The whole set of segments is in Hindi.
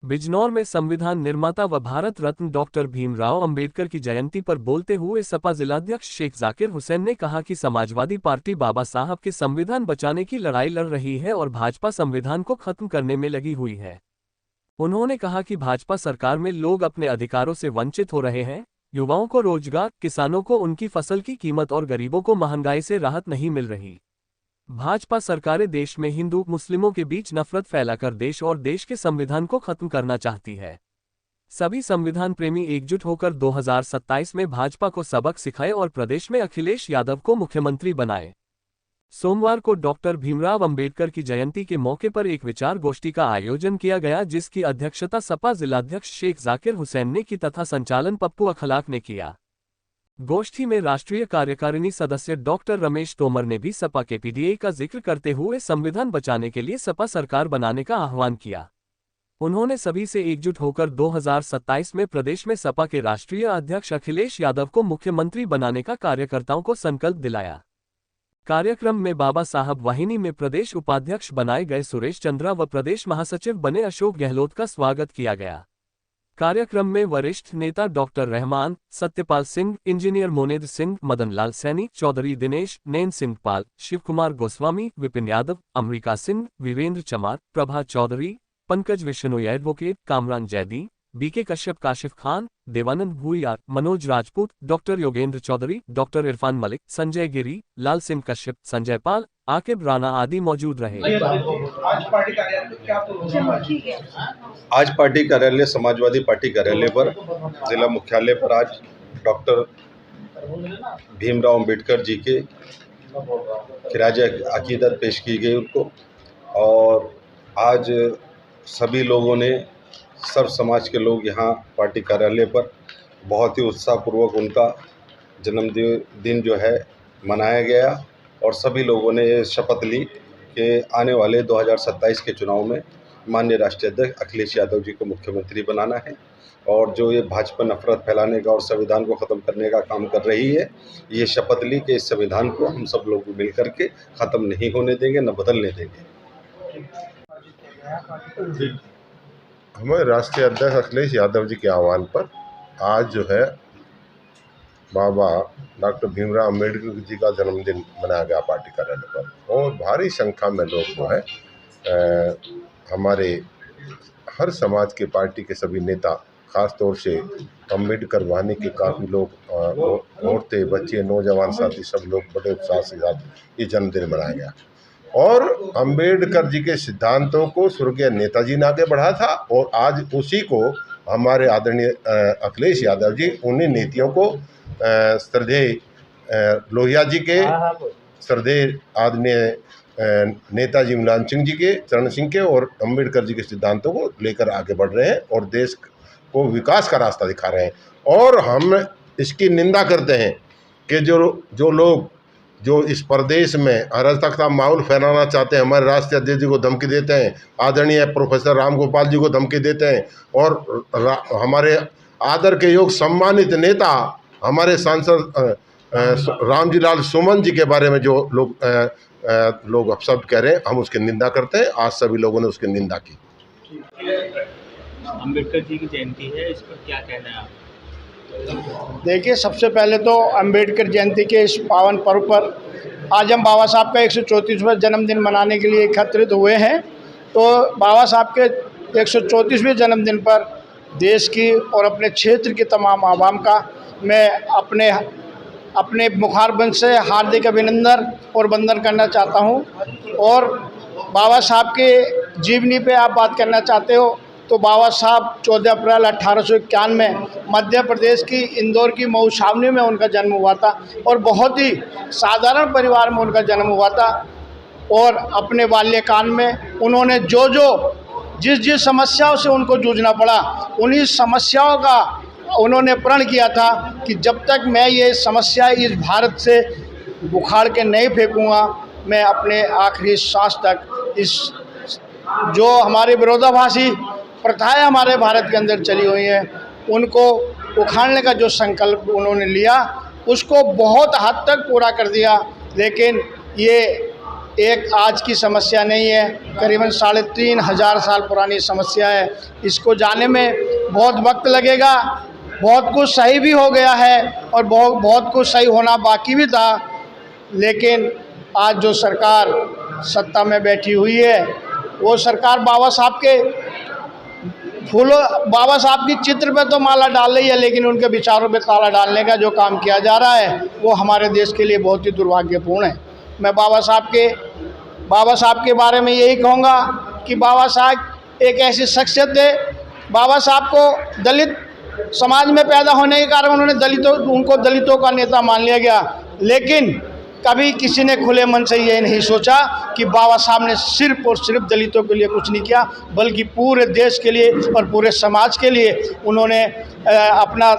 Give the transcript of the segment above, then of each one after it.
बिजनौर में संविधान निर्माता व भारत रत्न डॉक्टर भीमराव अंबेडकर की जयंती पर बोलते हुए सपा जिलाध्यक्ष शेख जाकिर हुसैन ने कहा कि समाजवादी पार्टी बाबा साहब के संविधान बचाने की लड़ाई लड़ रही है और भाजपा संविधान को खत्म करने में लगी हुई है। उन्होंने कहा कि भाजपा सरकार में लोग अपने अधिकारों से वंचित हो रहे हैं, युवाओं को रोजगार, किसानों को उनकी फसल की कीमत और गरीबों को महंगाई से राहत नहीं मिल रही। भाजपा सरकारें देश में हिंदू मुस्लिमों के बीच नफरत फैलाकर देश और देश के संविधान को खत्म करना चाहती है। सभी संविधान प्रेमी एकजुट होकर 2027 में भाजपा को सबक सिखाए और प्रदेश में अखिलेश यादव को मुख्यमंत्री बनाए। सोमवार को डॉक्टर भीमराव अंबेडकर की जयंती के मौके पर एक विचार गोष्ठी का आयोजन किया गया, जिसकी अध्यक्षता सपा जिलाध्यक्ष शेख जाकिर हुसैन ने की तथा संचालन पप्पू अखलाक ने किया। गोष्ठी में राष्ट्रीय कार्यकारिणी सदस्य डॉक्टर रमेश तोमर ने भी सपा के पीडीए का जिक्र करते हुए संविधान बचाने के लिए सपा सरकार बनाने का आह्वान किया। उन्होंने सभी से एकजुट होकर 2027 में प्रदेश में सपा के राष्ट्रीय अध्यक्ष अखिलेश यादव को मुख्यमंत्री बनाने का कार्यकर्ताओं को संकल्प दिलाया। कार्यक्रम में बाबा साहब वाहिनी में प्रदेश उपाध्यक्ष बनाए गए सुरेश चंद्रा व प्रदेश महासचिव बने अशोक गहलोत का स्वागत किया गया। कार्यक्रम में वरिष्ठ नेता doctor Rahman, Satyapal Singh, engineer Moned Singh, Madan Lal Saini, Chaudhary Dinesh, Nain Singh Pal, Shiv Kumar Goswami, Vipin Yadav, Amrika Singh, Virendra Chamar, Prabha Chaudhary, Pankaj Vishnoi advocate, Kamran Zaidi, BK Kashyap, Kashif Khan, Devanand Bhuria, Manoj Rajput, doctor Yogendra Chaudhary, doctor Irfan Malik, Sanjay Giri, Lal Singh Kashyap, Sanjay Pal, Aqib Rana आदि मौजूद रहे। आज पार्टी कार्यालय समाजवादी पार्टी कार्यालय पर जिला मुख्यालय पर आज डॉक्टर भीमराव अंबेडकर जी के खिराज अकीदत पेश की गई उनको, और आज सभी लोगों ने, सर्व समाज के लोग यहाँ पार्टी कार्यालय पर बहुत ही उत्साहपूर्वक उनका जन्मदिन जो है मनाया गया और सभी लोगों ने ये शपथ ली कि आने वाले 2027 के चुनाव में माननीय राष्ट्रीय अध्यक्ष अखिलेश यादव जी को मुख्यमंत्री बनाना है। और जो ये भाजपा नफरत फैलाने का और संविधान को ख़त्म करने का काम कर रही है, ये शपथ ली कि इस संविधान को हम सब लोग मिल करके ख़त्म नहीं होने देंगे, न बदलने देंगे। हमारे राष्ट्रीय अध्यक्ष अखिलेश यादव जी के आह्वान पर आज जो है बाबा डॉक्टर भीमराव अंबेडकर जी का जन्मदिन मनाया गया पार्टी कार्यालय पर, और भारी संख्या में लोग जो है हमारे हर समाज के पार्टी के सभी नेता, खास तौर से अंबेडकर वाहिनी के काफ़ी लोग, औरतें, बच्चे, नौजवान साथी सब लोग बड़े उत्साह के साथ ये जन्मदिन मनाया गया। और अंबेडकर जी के सिद्धांतों को स्वर्गीय नेताजी ने आगे बढ़ा था, और आज उसी को हमारे आदरणीय अखिलेश यादव जी उन्हीं नीतियों को श्रद्धेय लोहिया जी के, श्रद्धेय आदरणीय नेताजी मुलायम सिंह जी के, चरण सिंह के और अंबेडकर जी के सिद्धांतों को लेकर आगे बढ़ रहे हैं और देश को विकास का रास्ता दिखा रहे हैं। और हम इसकी निंदा करते हैं कि जो लोग जो इस प्रदेश में अराजकता का माहौल फैलाना चाहते हैं, हमारे राष्ट्रीय अध्यक्ष जी को धमकी देते हैं, आदरणीय प्रोफेसर राम गोपाल जी को धमकी देते हैं, और हमारे आदर के योग सम्मानित नेता हमारे सांसद रामजी लाल सुमन जी के बारे में जो लोग अपशब्द कह रहे हैं, हम उसकी निंदा करते हैं। आज सभी लोगों ने उसकी निंदा की। अंबेडकर जी की जयंती है, इस पर क्या कहना है आप? देखिए, सबसे पहले तो अंबेडकर जयंती के इस पावन पर्व पर आज हम बाबा साहब का 134वां जन्मदिन मनाने के लिए एकत्रित हुए हैं। तो बाबा साहब के 134वें जन्मदिन पर देश की और अपने क्षेत्र की तमाम आवाम का मैं अपने मुखारबंद से हार्दिक अभिनंदन और वंदन करना चाहता हूं। और बाबा साहब के जीवनी पे आप बात करना चाहते हो तो बाबा साहब 14 अप्रैल 1851 में मध्य प्रदेश की इंदौर की मऊ छावनी में उनका जन्म हुआ था, और बहुत ही साधारण परिवार में उनका जन्म हुआ था। और अपने बाल्यकाल में उन्होंने जिस समस्याओं से उनको जूझना पड़ा, उन्हीं समस्याओं का उन्होंने प्रण किया था कि जब तक मैं ये समस्या इस भारत से उखाड़ के नहीं फेंकूँगा, मैं अपने आखिरी सांस तक इस जो हमारे विरोधाभासी प्रथाएं हमारे भारत के अंदर चली हुई हैं, उनको उखाड़ने का जो संकल्प उन्होंने लिया, उसको बहुत हद तक पूरा कर दिया। लेकिन ये एक आज की समस्या नहीं है, करीबन 3,500 साल पुरानी समस्या है। इसको जाने में बहुत वक्त लगेगा। बहुत कुछ सही भी हो गया है और बहुत कुछ सही होना बाकी भी था, लेकिन आज जो सरकार सत्ता में बैठी हुई है वो सरकार बाबा साहब की चित्र पे तो माला डाल रही है, लेकिन उनके विचारों पे ताला डालने का जो काम किया जा रहा है वो हमारे देश के लिए बहुत ही दुर्भाग्यपूर्ण है। मैं बाबा साहब के बारे में यही कहूँगा कि बाबा साहब एक ऐसी शख्सियत थे। बाबा साहब को दलित समाज में पैदा होने के कारण उनको दलितों का नेता मान लिया गया, लेकिन कभी किसी ने खुले मन से ये नहीं सोचा कि बाबा साहब ने सिर्फ और सिर्फ दलितों के लिए कुछ नहीं किया, बल्कि पूरे देश के लिए और पूरे समाज के लिए उन्होंने अपना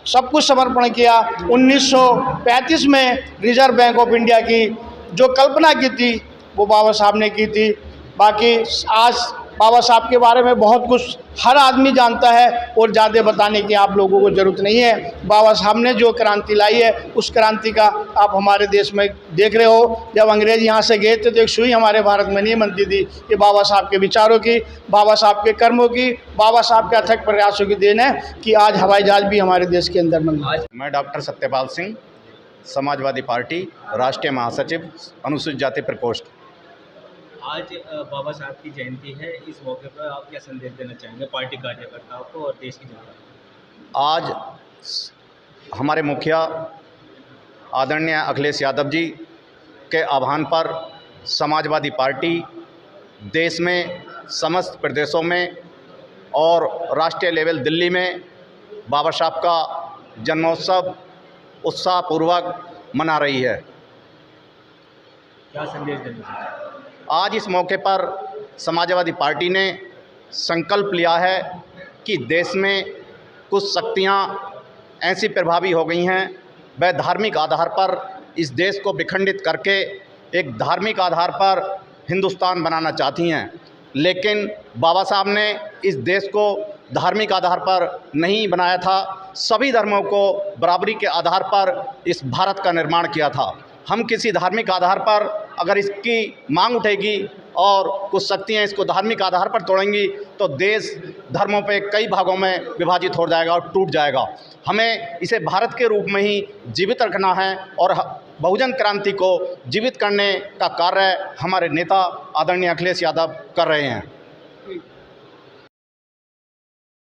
सब कुछ समर्पण किया। 1935 में रिजर्व बैंक ऑफ इंडिया की जो कल्पना की थी वो बाबा साहब ने की थी। बाकी आज बाबा साहब के बारे में बहुत कुछ हर आदमी जानता है और ज़्यादा बताने की आप लोगों को ज़रूरत नहीं है। बाबा साहब ने जो क्रांति लाई है उस क्रांति का आप हमारे देश में देख रहे हो। जब अंग्रेज यहाँ से गए थे तो एक सुई हमारे भारत में नहीं बनती थी। ये बाबा साहब के विचारों की, बाबा साहब के कर्मों की, बाबा साहब के अथक प्रयासों की देन है कि आज हवाई जहाज भी हमारे देश के अंदर बन रहा है। मैं डॉक्टर सत्यपाल सिंह, समाजवादी पार्टी राष्ट्रीय महासचिव, अनुसूचित जाति प्रकोष्ठ। आज बाबा साहब की जयंती है, इस मौके पर आप क्या संदेश देना चाहेंगे पार्टी कार्यकर्ताओं को और देश की जनता को? आज हमारे मुखिया आदरणीय अखिलेश यादव जी के आह्वान पर समाजवादी पार्टी देश में समस्त प्रदेशों में और राष्ट्रीय लेवल दिल्ली में बाबा साहब का जन्मोत्सव उत्साहपूर्वक मना रही है। क्या संदेश देना चाहेंगे? आज इस मौके पर समाजवादी पार्टी ने संकल्प लिया है कि देश में कुछ शक्तियां ऐसी प्रभावी हो गई हैं, वह धार्मिक आधार पर इस देश को विखंडित करके एक धार्मिक आधार पर हिंदुस्तान बनाना चाहती हैं। लेकिन बाबा साहब ने इस देश को धार्मिक आधार पर नहीं बनाया था, सभी धर्मों को बराबरी के आधार पर इस भारत का निर्माण किया था। हम किसी धार्मिक आधार पर अगर इसकी मांग उठेगी और कुछ शक्तियाँ इसको धार्मिक आधार पर तोड़ेंगी तो देश धर्मों पे कई भागों में विभाजित हो जाएगा और टूट जाएगा। हमें इसे भारत के रूप में ही जीवित रखना है और बहुजन क्रांति को जीवित करने का कार्य हमारे नेता आदरणीय अखिलेश यादव कर रहे हैं।